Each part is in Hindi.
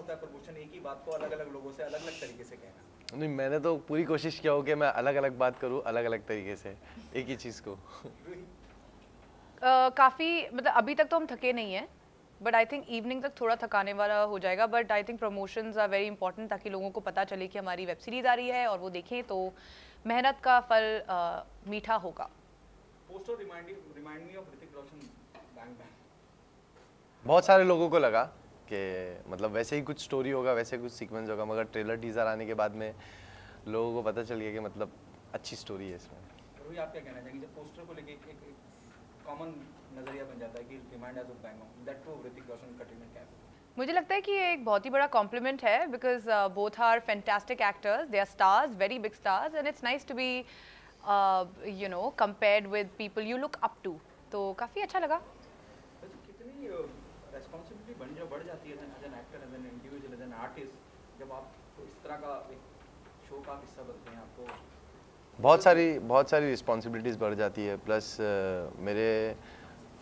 होता है प्रमोशन, एक ही बात को अलग अलग लोगों से अलग अलग तरीके से कहना? नहीं, मैंने तो पूरी कोशिश किया हो कि मैं अलग अलग बात करूँ, अलग अलग तरीके से एक ही चीज़ को। काफ़ी मतलब अभी तक तो हम थके नहीं हैं, बट आई थिंक इवनिंग तक थोड़ा थकाने वाला हो जाएगा, but I think promotions are very important ताकि लोगों को पता चले कि हमारी वेब सीरीज़ आ रही है और वो देखें तो मेहनत का फल मीठा होगा। Poster remind me of Hrithik Roshan, bang bang. बहुत सारे लोगों को लगा कि मतलब वैसे ही कुछ स्टोरी होगा, वैसे कुछ सीक्वेंस होगा, मगर ट्रेलर टीजर आने के बाद में लोगों को पता चल गया कि मतलब अच्छी स्टोरी है इसमें। रोही, आप क्या कहना चाहेंगे जब पोस्टर को लेके एक कॉमन नजरिया बन जाता है कि remind age of Bang Bang, that too Hrithik Roshan Katrina Kaif? मुझे लगता है कि ये एक बहुत ही बड़ा कॉम्प्लीमेंट है because both are fantastic actors, they are stars, very big stars, and it's nice to be you know compared with people you look up to, तो काफ़ी अच्छा लगा। वैसे कितनी रेस्पॉन्सिबिलिटी बढ़ जाती है as an actor, as an individual, as an artist, जब आप तो इस तरह का एक शो का हिस्सा बनते हैं? आपको बहुत सारी रिस्पॉन्सिबिलिटीज़ बढ़ जाती है, प्लस मेरे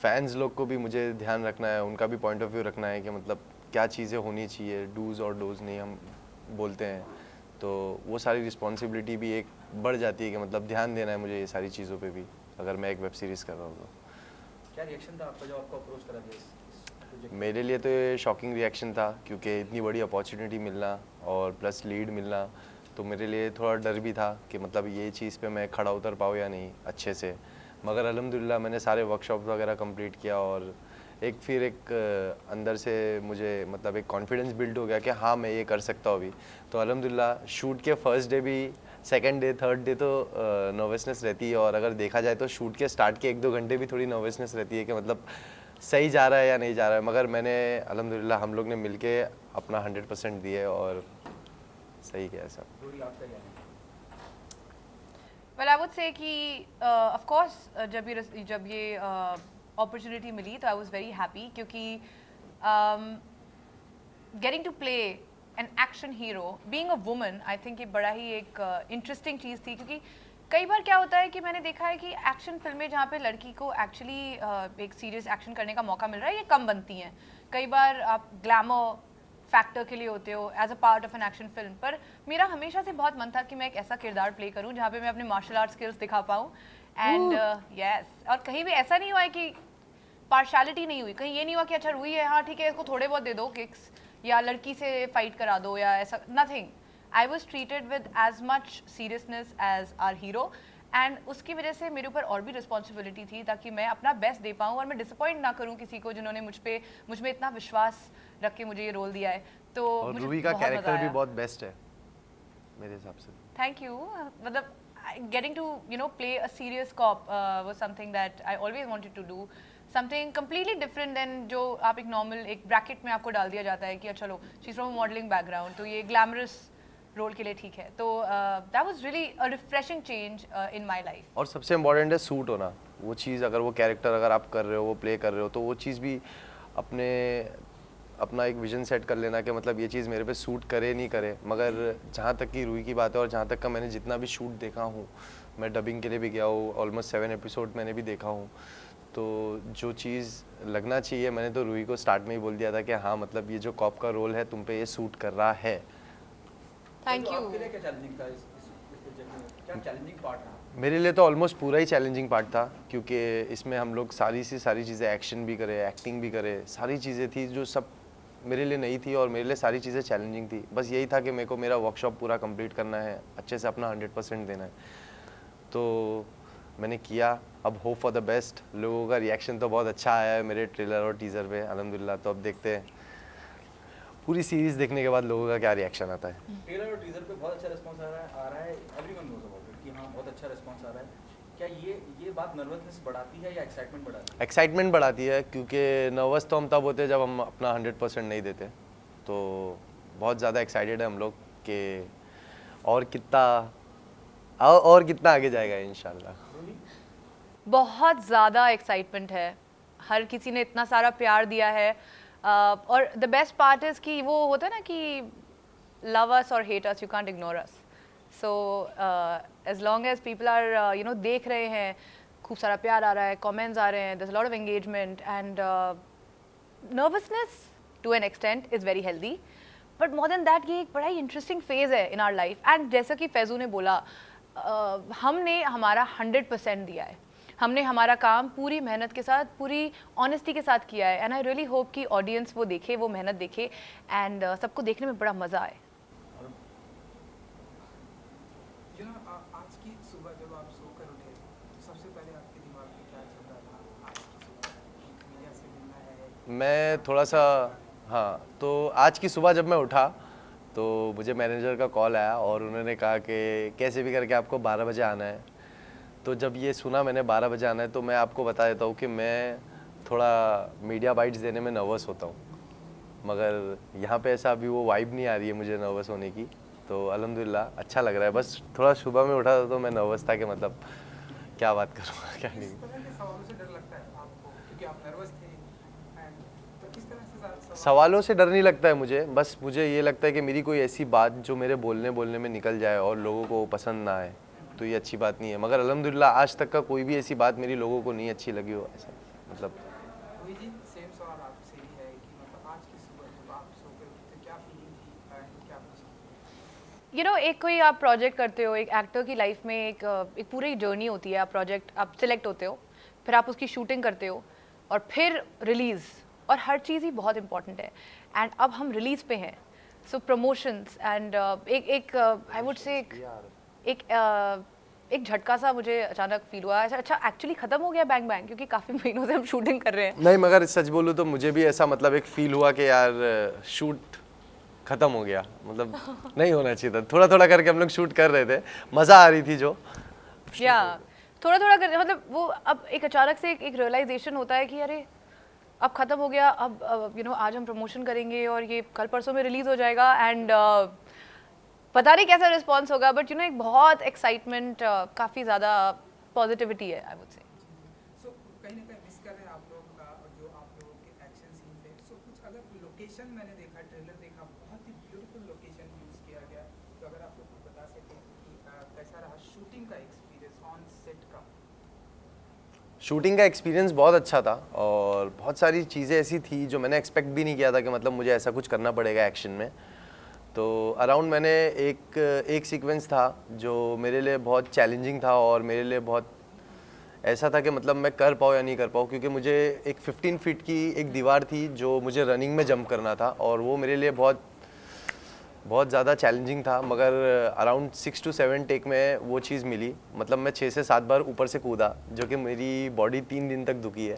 फैंस लोग को भी मुझे ध्यान रखना है, उनका भी पॉइंट ऑफ व्यू रखना है कि मतलब क्या चीज़ें होनी चाहिए, डूज़ और डोज़ नहीं हम बोलते हैं, तो वो सारी रिस्पॉन्सिबिलिटी भी एक बढ़ जाती है कि मतलब ध्यान देना है मुझे ये सारी चीज़ों पे भी, अगर मैं एक वेब सीरीज़ कर रहा हूँ तो। क्या रिएक्शन था आपका जब आपको अप्रोच करा गया इस प्रोजेक्ट? मेरे लिए तो ये शॉकिंग रिएक्शन था क्योंकि इतनी बड़ी अपॉर्चुनिटी मिलना और प्लस लीड मिलना, तो मेरे लिए थोड़ा डर भी था कि मतलब ये चीज़ पे मैं खड़ा उतर पाऊँ या नहीं अच्छे से, मगर अल्हम्दुलिल्लाह मैंने सारे वर्कशॉप वगैरह कंप्लीट किया और फिर एक अंदर से मुझे मतलब एक कॉन्फिडेंस बिल्ड हो गया कि हाँ मैं ये कर सकता हूँ अभी। तो अल्हम्दुलिल्लाह शूट के फर्स्ट डे भी, सेकंड डे, थर्ड डे तो नर्वसनेस रहती है, और अगर देखा जाए तो शूट के स्टार्ट के 1-2 घंटे भी थोड़ी नर्वसनेस रहती है कि मतलब सही जा रहा है या नहीं जा रहा है, मगर मैंने अल्हम्दुलिल्लाह हम लोग ने मिलके अपना 100% दिए और सही किया सब। रोही, आपका क्या है? वेल आई वुड से कि ऑफ कोर्स जब ये अपॉर्चुनिटी मिली तो आई वाज वेरी हैप्पी क्योंकि getting to play an action hero being a woman I think ये बड़ा ही एक इंटरेस्टिंग चीज़ थी, क्योंकि कई बार क्या होता है कि मैंने देखा है कि एक्शन फिल्में जहाँ पे लड़की को एक्चुअली एक सीरियस एक्शन करने का मौका मिल रहा है ये कम बनती हैं। कई बार आप ग्लैमर फैक्टर के लिए होते हो as a part of an action film, पर मेरा हमेशा से बहुत मन था कि मैं एक ऐसा किरदार प्ले करूं जहाँ पे मैं अपने मार्शल आर्ट स्किल्स दिखा पाऊँ एंड यस, और कहीं भी ऐसा नहीं हुआ है कि पार्शलिटी नहीं हुई, कहीं ये नहीं हुआ कि अच्छा रूही है हाँ ठीक है इसको थोड़े बहुत दे दो किक्स या लड़की से फाइट करा दो या ऐसा, nothing. I was treated with as much seriousness as our hero and उसकी वजह से मेरे ऊपर और भी रिस्पॉन्सिबिलिटी थी ताकि मैं अपना बेस्ट दे पाऊँ और मैं डिसअपॉइंट ना करूँ किसी को जिन्होंने मुझ में इतना विश्वास रख के मुझे ये रोल दिया है। तो और मुझे रूही का बहुत मजा कैरेक्टर भी आया। बहुत बेस्ट है मेरे हिसाब से। Thank you. मतलब getting to play a serious cop was something that I always wanted to do, something completely different than जो आप एक normal एक bracket में आपको डाल दिया जाता है कि चलो she's from a modeling background तो ये glamorous रोल के लिए ठीक है, तो that was really a refreshing change in my life. और सबसे इम्पोर्टेंट है सूट होना, वो चीज़ अगर वो कैरेक्टर अगर आप कर रहे हो, वो प्ले कर रहे हो, तो वो चीज़ भी अपना एक विजन सेट कर लेना कि मतलब ये चीज़ मेरे पे सूट करे नहीं करे। मगर जहाँ तक की रूही की बात है और जहाँ तक का मैंने जितना भी शूट देखा हूँ, मैं डबिंग के लिए भी गया हूँ, ऑलमोस्ट 7 एपिसोड मैंने भी देखा हूँ, तो जो चीज़ लगना चाहिए मैंने तो रूही को स्टार्ट में ही बोल दिया था कि हाँ मतलब ये जो कॉप का रोल है तुम पे ये सूट कर रहा है। थैंक तो यू। आपके लिए क्या चैलेंजिंग था इस प्रोजेक्ट में? क्या चैलेंजिंग पार्ट रहा? मेरे लिए तो ऑलमोस्ट पूरा ही चैलेंजिंग पार्ट था क्योंकि इसमें हम लोग सारी चीज़ें एक्शन भी करे, एक्टिंग भी करे, सारी चीज़ें थी जो सब मेरे लिए नई थी और मेरे लिए सारी चीज़ें चैलेंजिंग थी। बस यही था कि मेरे को मेरा वर्कशॉप पूरा कंप्लीट करना है, अच्छे से अपना 100% देना है, तो मैंने किया। अब होप फॉर द बेस्ट। लोगों का रिएक्शन तो बहुत अच्छा आया है मेरे ट्रेलर और टीज़र पे अल्हम्दुलिल्लाह, तो अब देखते हैं पूरी सीरीज़ देखने के बाद लोगों का क्या रिएक्शन आता है। ट्रेलर और टीजर पे बहुत अच्छा रिस्पांस आ रहा है, एवरीवन नोज अबाउट इट कि हाँ बहुत अच्छा रिस्पांस आ रहा है। क्या ये बात नर्वसनेस बढ़ाती है या एक्साइटमेंट बढ़ाती है? एक्साइटमेंट बढ़ाती है क्योंकि नर्वस तो हम तब होते हैं जब हम अपना 100% नहीं देते, तो बहुत ज़्यादा एक्साइटेड है हम लोग कि और कितना आगे जाएगा इंशाल्लाह। बहुत ज़्यादा एक्साइटमेंट है, हर किसी ने इतना सारा प्यार दिया है और द बेस्ट पार्ट इज़ कि वो होता है ना कि लव अस और hate us you can't ignore us, so as long as people are देख रहे हैं, खूब सारा प्यार आ रहा है, कमेंट्स आ रहे हैं, there is a lot of engagement and nervousness to an extent is very healthy, but more than that ये एक बड़ा ही इंटरेस्टिंग फेज़ है इन आवर लाइफ। एंड जैसा कि फैज़ू ने बोला, हमने हमारा 100% दिया है, हमने हमारा काम पूरी मेहनत के साथ, पूरी ऑनेस्टी के साथ किया है। एंड आई रियली होप कि ऑडियंस वो देखे, वो मेहनत देखे, एंड सबको देखने में बड़ा मज़ा आए। आज की सुबह जब आप सोकर उठे तो सबसे पहले आपके दिमाग में क्या चल रहा था? आज की सुबह मीडिया से मिलना है, मैं थोड़ा सा, हाँ, तो आज की सुबह जब मैं उठा तो मुझे मैनेजर का कॉल आया और उन्होंने कहा कि कैसे भी करके आपको 12 बजे आना है। तो जब ये सुना मैंने 12 बजे आना है, तो मैं आपको बता देता हूँ कि मैं थोड़ा मीडिया बाइट्स देने में नर्वस होता हूँ, मगर यहाँ पे ऐसा अभी वो वाइब नहीं आ रही है मुझे नर्वस होने की। तो अल्हम्दुलिल्लाह अच्छा लग रहा है। बस थोड़ा सुबह में उठा था तो मैं नर्वस था कि मतलब क्या बात करूँगा क्या नहीं। किस तरह के सवालों से डर लगता है आपको, क्योंकि आप नर्वस थे एंड तो किस तरह से सवालों से डर नहीं लगता है मुझे, बस मुझे ये लगता है कि मेरी कोई ऐसी बात जो मेरे बोलने में निकल जाए और लोगों को पसंद ना आए तो ये अच्छी बात नहीं है। मगर अल्हम्दुलिल्लाह आज तक का कोई भी ऐसी बात मेरी लोगों को नहीं अच्छी लगी हो, ऐसा मतलब। वही जी, सेम सवाल आपसे ही है कि मतलब आज की सुबह जब आप सोकर उठे क्या फीलिंग थी एंड क्या कुछ? यू नो, एक कोई आप प्रोजेक्ट करते हो, एक एक्टर की लाइफ में एक पूरी जर्नी होती है। आप प्रोजेक्ट, आप सिलेक्ट होते हो, फिर आप उसकी शूटिंग करते हो और फिर रिलीज़, और हर चीज़ ही बहुत इंपॉर्टेंट है। एंड अब हम रिलीज़ पे हैं, सो प्रमोशंस एंड एक आई वुड से एक झटका सा मुझे अचानक फील हुआ। अच्छा एक्चुअली ख़त्म हो गया बैंग बैंग, क्योंकि काफ़ी महीनों से हम शूटिंग कर रहे हैं। नहीं, मगर सच बोलूँ तो मुझे भी ऐसा मतलब एक फील हुआ कि यार शूट ख़त्म हो गया, मतलब नहीं होना चाहिए था। थोड़ा थोड़ा करके हम लोग शूट कर रहे थे, मज़ा आ रही थी जो या थोड़ा थोड़ा कर, मतलब वो अब एक अचानक से एक रियलाइजेशन होता है कि अरे अब ख़त्म हो गया, अब यू नो आज हम प्रमोशन करेंगे और ये कल परसों में रिलीज़ हो जाएगा। एंड पता नहीं कैसा रिस्पॉन्स होगा, बट यू नो एक बहुत एक्साइटमेंट, काफ़ी ज़्यादा पॉजिटिविटी है आई वुड से। सो कहीं ना कहीं मिस कर रहे हैं आप लोग का जो आप लोगों के एक्शन सीन थे। सो कुछ अगर लोकेशन मैंने देखा, ट्रेलर देखा, बहुत ही ब्यूटीफुल लोकेशन यूज़ किया गया, तो अगर आप लोग बता सकें कि कैसा रहा शूटिंग का एक्सपीरियंस ऑन सेट का? शूटिंग का एक्सपीरियंस बहुत अच्छा था और बहुत सारी चीज़ें ऐसी थी जो मैंने एक्सपेक्ट भी नहीं किया था कि मतलब मुझे ऐसा कुछ करना पड़ेगा एक्शन में। तो अराउंड मैंने एक सीक्वेंस था जो मेरे लिए बहुत चैलेंजिंग था और मेरे लिए बहुत ऐसा था कि मतलब मैं कर पाऊँ या नहीं कर पाऊँ, क्योंकि मुझे एक 15 फीट की एक दीवार थी जो मुझे रनिंग में जंप करना था और वो मेरे लिए बहुत ज़्यादा चैलेंजिंग था। मगर अराउंड 6 to 7 टेक में वो चीज़ मिली, मतलब मैं 6 से 7 बार ऊपर से कूदा, जो कि मेरी बॉडी 3 दिन तक दुखी है।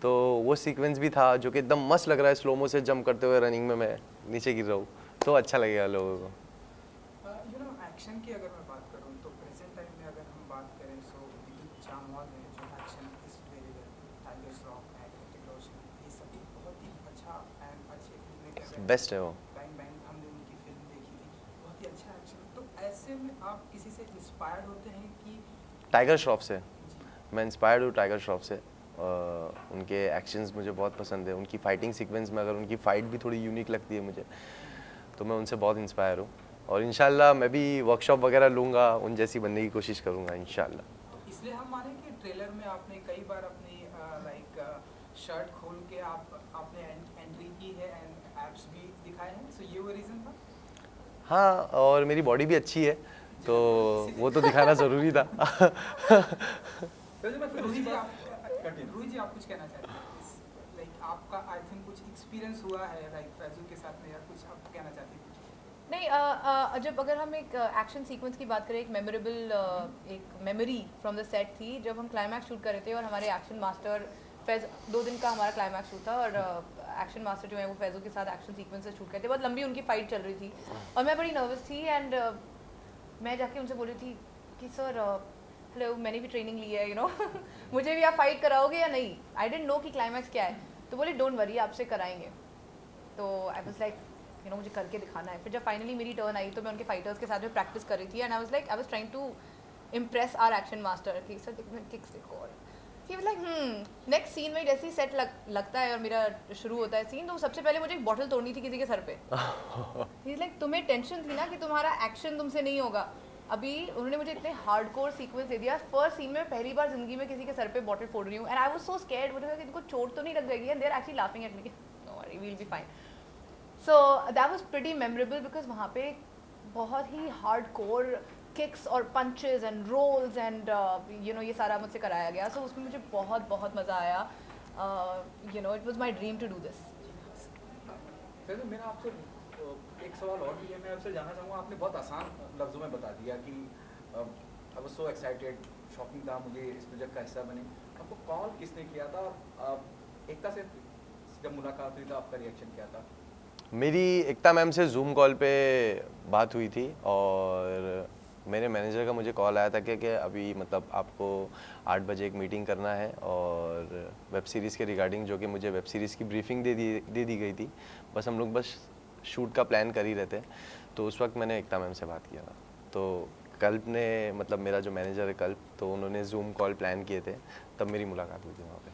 तो वो सीक्वेंस भी था जो कि एकदम मस्त लग रहा है, स्लोमो से जंप करते हुए रनिंग में मैं नीचे गिर रहा हूँ, तो अच्छा लगेगा लोगों को। यू नो एक्शन की अगर मैं बात करूँ तो प्रेजेंट टाइम में अगर हम बात करें सो विद्युत जामवाल है जो action is very well, tiger Shroff है, ऋतिक रोशन, ये सभी बहुत ही अच्छा एंड अच्छे फिल्में कर रहे हैं। बेस्ट है वो। बैंग बैंग हमने उनकी फिल्म देखी थी, बहुत ही अच्छा एक्शन। तो ऐसे में आप किसी से इंस्पायर्ड होते हैं कि? टाइगर श्रॉफ से मैं इंस्पायर्ड हूँ, टाइगर श्रॉफ से। उनके एक्शंस मुझे बहुत पसंद है, उनकी फाइटिंग सीक्वेंस में अगर उनकी फ़ाइट भी थोड़ी यूनिक लगती है मुझे, तो मैं उनसे बहुत इंस्पायर हूँ और इंशाल्लाह मैं भी वर्कशॉप वगैरह लूँगा, उन जैसी बनने की कोशिश करूँगा इंशाल्लाह। तो इसलिए हम माने कि ट्रेलर में आपने कई बार अपनी लाइक शर्ट खोल के आपने एंट्री की है एंड एब्स भी दिखाए हैं, सो ये वो रीज़न था? हाँ, और मेरी बॉडी भी अच्छी है तो वो तो दिखाना ज़रूरी था। रूही जी आप कुछ कहना चाहते हैं? लाइक आपका आई थिंक कुछ एक्सपीरियंस हुआ है लाइक फैजू के साथ में, या कुछ आप कहना चाहती हैं? नहीं, जब अगर हम एक एक्शन सीक्वेंस की बात करें, एक मेमोरेबल एक मेमोरी फ्रॉम द सेट थी जब हम क्लाइमैक्स शूट कर रहे थे और हमारे एक्शन मास्टर फैज 2 दिन का हमारा क्लाइमैक्स शूट था और एक्शन मास्टर जो है वो फैजू के साथ एक्शन सीक्वेंस से शूट करते, बहुत लंबी उनकी फाइट चल रही थी और मैं बड़ी नर्वस थी एंड मैं जाके उनसे बोल रही थी कि सर हेलो, मैंने भी ट्रेनिंग ली है, यू नो मुझे भी आप फाइट कराओगे या नहीं? आई डेंट नो कि क्लाइमैक्स क्या है, तो बोले डोंट वरी आपसे कराएंगे। तो I was like you know मुझे करके दिखाना है। फिर जब फाइनली मेरी टर्न आई तो मैं उनके फाइटर्स के साथ में प्रैक्टिस कर रही थी and I was trying to impress our action master कि सर किक्स देखो, और he was like next scene में जैसे ही सेट लगता है और मेरा शुरू होता है सीन, तो सबसे पहले मुझे एक बॉटल तोड़नी थी किसी के सर पे। ही लाइक तुम्हें टेंशन थी ना कि तुम्हारा एक्शन तुमसे नहीं होगा, अभी उन्होंने मुझे इतने हार्डकोर सीक्वेंस दे दिया, फर्स्ट सीन में पहली बार जिंदगी में किसी के सर पे बॉटल फोड़ रही हूँ and I was so scared, मुझे लगा कि इनको चोट तो नहीं लग जाएगी and they are actually laughing at me, no worry we will be fine. So that was pretty memorable because वहाँ पे बहुत ही hardcore kicks और punches and rolls and you know ये सारा मुझसे कराया गया. So उसमें मुझे बहुत बहुत मज़ा आया. You know it was my dream to do this. फिर मेरा आपसे एक सवाल और भी है. मैं आपसे जानना चाहूँगा, आपने बहुत आसान लफ्ज़ों में बता दिया कि आई वाज सो एक्साइटेड, शॉकिंग था मुझे इस प्रोजेक्ट का हिस्सा बने. आपको कॉल किसने किया था? एकता से जब मुलाकात हुई तो आपका रिएक्शन क्या था? मेरी एकता मैम से जूम कॉल पे बात हुई थी और मेरे मैनेजर का मुझे कॉल आया था कि अभी मतलब आपको 8 बजे एक मीटिंग करना है और वेब सीरीज़ के रिगार्डिंग, जो कि मुझे वेब सीरीज़ की ब्रीफिंग दे दी गई थी. बस हम लोग बस शूट का प्लान कर ही रहे थे. तो उस वक्त मैंने एकता मैम से बात किया था. तो कल्प ने, मतलब मेरा जो मैनेजर है कल्प, तो उन्होंने जूम कॉल प्लान किए थे, तब मेरी मुलाकात हुई थी वहाँ पे.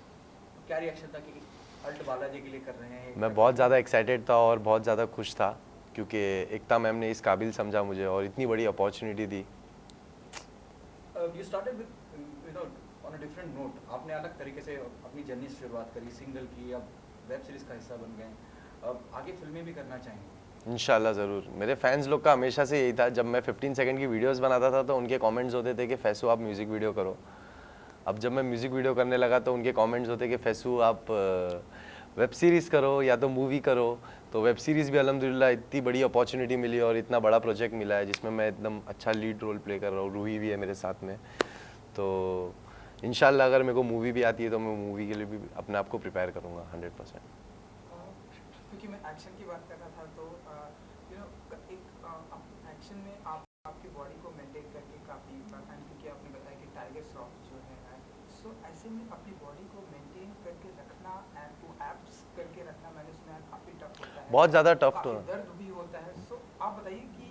क्या रिएक्शन था कि अल्ट बालाजी के लिए कर रहे हैं? मैं बहुत ज़्यादा एक्साइटेड था और बहुत ज़्यादा खुश था क्योंकि एकता मैम ने इस काबिल समझा मुझे और इतनी बड़ी opportunity the. You started with, you know, on a different note. आपने अलग तरीके से अपनी जर्नी से शुरुआत करी, सिंगल की, अब वेब सीरीज़ का हिस्सा बन गए. अब आगे फिल्में भी करना चाहेंगे? इंशाल्लाह ज़रूर. मेरे फैंस लोग का हमेशा से यही था. जब मैं 15 सेकंड की वीडियोस बनाता था तो उनके कमेंट्स होते थे कि फैसू आप म्यूज़िक वीडियो करो. अब जब मैं म्यूज़िक वीडियो करने लगा तो उनके कमेंट्स होते कि फैसू आप वेब सीरीज़ करो या तो मूवी करो. तो वेब सीरीज़ भी अल्हम्दुलिल्लाह इतनी बड़ी अपॉर्चुनिटी मिली और इतना बड़ा प्रोजेक्ट मिला है जिसमें मैं एकदम अच्छा लीड रोल प्ले कर रहा हूँ. रूही भी है मेरे साथ में. तो इंशाल्लाह अगर मेरे को मूवी भी आती है तो मैं मूवी के लिए भी अपने आप को प्रिपेयर करूँगा 100%. क्योंकि मैं एक्शन की बात कर रहा था तो यू नो एक एक्शन में आप आपकी बॉडी को मेंटेन करके काफ़ी एंड क्योंकि आपने बताया कि टाइगर श्रॉफ जो है, सो ऐसे में अपनी बॉडी को मेंटेन करके रखना एंड टू एप्स करके रखना, मैंने सुना है काफ़ी टफ होता है. बहुत ज़्यादा टफ तो दर्द भी होता है. सो आप बताइए कि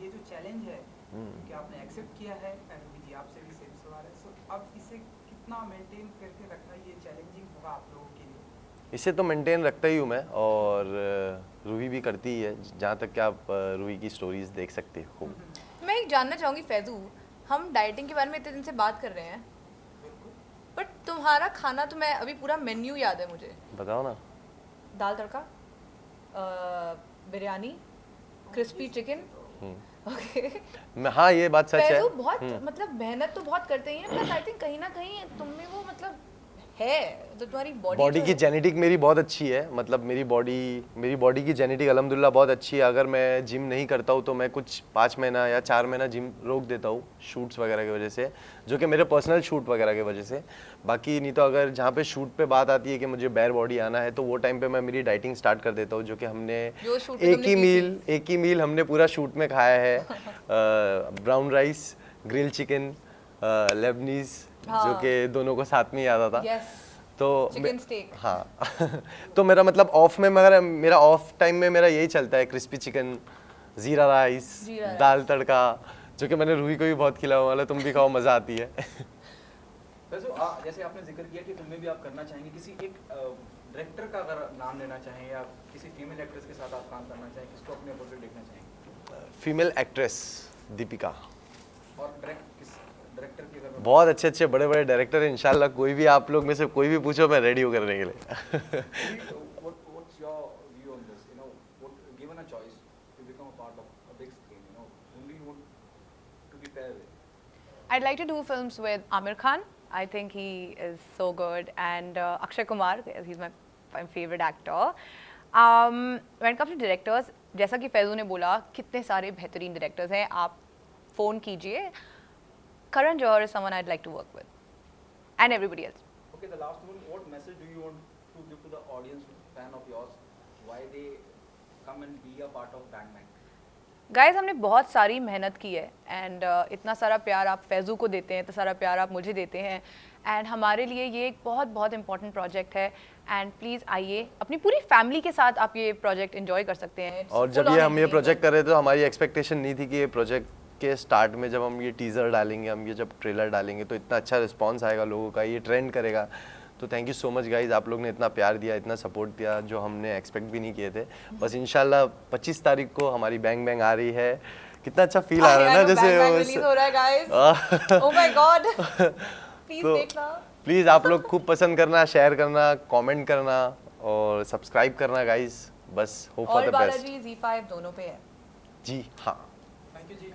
ये जो चैलेंज है कि आपने एक्सेप्ट किया है, एंड जी आपसे भी सेम सवाल है. सो अब इसे कितना मेंटेन करके रखना ये चैलेंजिंग होगा आप लोगों के लिए? इसे तो मेंटेन रखता ही हूँ मैं और रूही भी करती ही है, जहाँ तक कि आप रूही की स्टोरीज देख सकते हो. मैं एक जानना चाहूँगी फैजू, हम डाइटिंग के बारे में इतने दिन से बात कर रहे हैं, बट तुम्हारा खाना तो मैं अभी पूरा मेन्यू याद है मुझे. बताओ ना. दाल तड़का, बिरयानी, क्रिस्पी चिकन. ओके. हाँ ये बात सच है. फैजू बहुत मतलब मेहनत तो बहुत करते ही हैं, प्लस आई थिंक कहीं ना कहीं तुम में वो मतलब है, तो तुम्हारी बॉडी की जेनेटिक मेरी बहुत अच्छी है. मतलब मेरी बॉडी की जेनेटिक अल्हम्दुलिल्लाह बहुत अच्छी है. अगर मैं जिम नहीं करता हूँ तो मैं कुछ 5 महीना या 4 महीना जिम रोक देता हूँ शूट्स वगैरह की वजह से, जो कि मेरे पर्सनल शूट वगैरह की वजह से. बाकी नहीं तो अगर जहाँ पे शूट पे बात आती है कि मुझे बेयर बॉडी आना है तो वो टाइम पे मैं मेरी डाइटिंग स्टार्ट कर देता हूँ, जो कि हमने एक ही मील हमने पूरा शूट में खाया है. Brown rice, grill chicken, Lebanese, जो कि दोनों को साथ में ही आता था. तो चिकन स्टेक. हाँ. तो मेरा मतलब ऑफ में मेरा ऑफ टाइम में मेरा यही चलता है, क्रिस्पी चिकन, जीरा राइस, दाल तड़का, जो कि मैंने रूही को भी बहुत खिलाया वाला. तुम भी खाओ, मज़ा आती है. जैसे आपने जिक्र किया कि फिल्में भी आप करना चाहेंगे, किसी एक डायरेक्टर का अगर नाम लेना चाहें या किसी फीमेल एक्ट्रेस के साथ आप काम करना चाहें, किसको अपने अपोजिट देखना चाहेंगे? Female actress Deepika. और डायरेक्टर की अगर बहुत अच्छे बड़े डायरेक्टर हैं. इंशाल्लाह कोई भी आप लोग में से कोई भी पूछो, मैं रेडी हूँ करने के लिए. What's your view on this? You know, given a choice to become a part of a big screen, you know, whom do you want to be paired with? I'd like to do films with Amir Khan. I think he is so good, and Akshay Kumar, he's my favorite actor. When it comes to directors, जैसा कि फैजू ने बोला, कितने सारे बेहतरीन डायरेक्टर्स हैं, आप फ़ोन कीजिए. Karan Johar is someone I'd like to work with, and everybody else. Okay, the last one. What message do you want to give to the audience, fan of yours, why they come and be a part of Bang Bang? Guys, हमने बहुत सारी मेहनत की है, and इतना सारा प्यार आप फैजू को देते हैं, इतना सारा प्यार आप मुझे देते हैं, and हमारे लिए ये एक बहुत important प्रोजेक्ट है. एंड प्लीज़ आइए, अपनी पूरी फैमिली के साथ आप ये प्रोजेक्ट एंजॉय कर सकते हैं. और जब हम ये प्रोजेक्ट कर रहे थे तो हमारी एक्सपेक्टेशन नहीं थी कि ये प्रोजेक्ट के स्टार्ट में जब हम ये टीज़र डालेंगे, हम ये जब ट्रेलर डालेंगे तो इतना अच्छा रिस्पांस आएगा लोगों का, ये ट्रेंड करेगा. तो thank you so much guys, आप लोग ने इतना प्यार दिया, इतना सपोर्ट दिया, जो हमने एक्सपेक्ट भी नहीं किए थे. बस इंशाल्लाह 25 तारीख को हमारी बैंग बैंग आ रही है. कितना अच्छा फील आ रहा है ना, जैसे हो रहा है guys. Oh my God, please देखना. प्लीज़ आप लोग खूब पसंद करना, शेयर करना, कमेंट करना और सब्सक्राइब करना गाइज. बस होप फॉर और द बेस्ट। बालाजी Z5 दोनों पे है। जी हाँ, थैंक यू जी,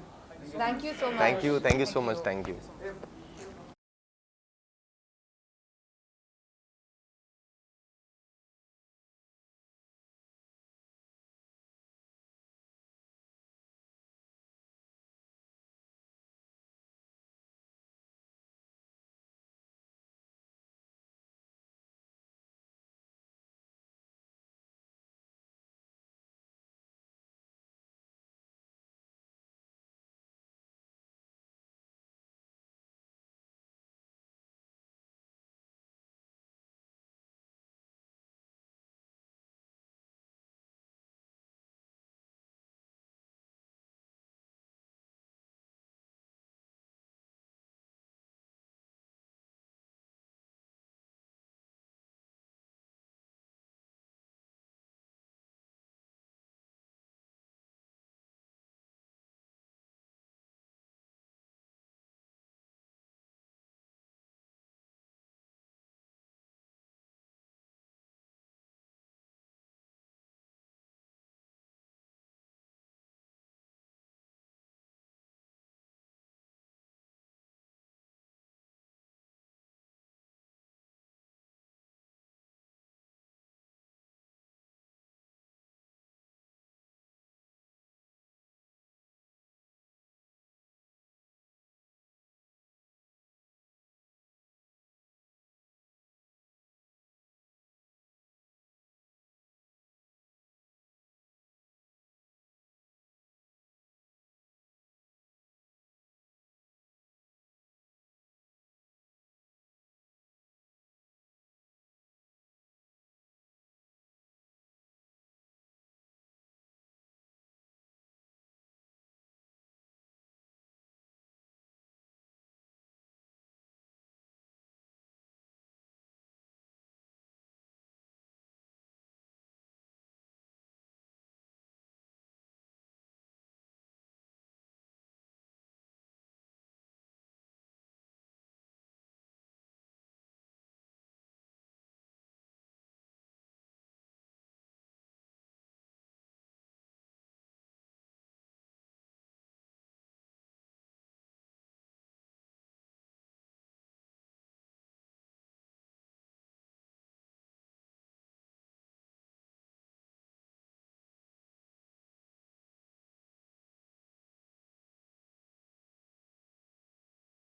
thank you so much. Thank you so much, thank you. You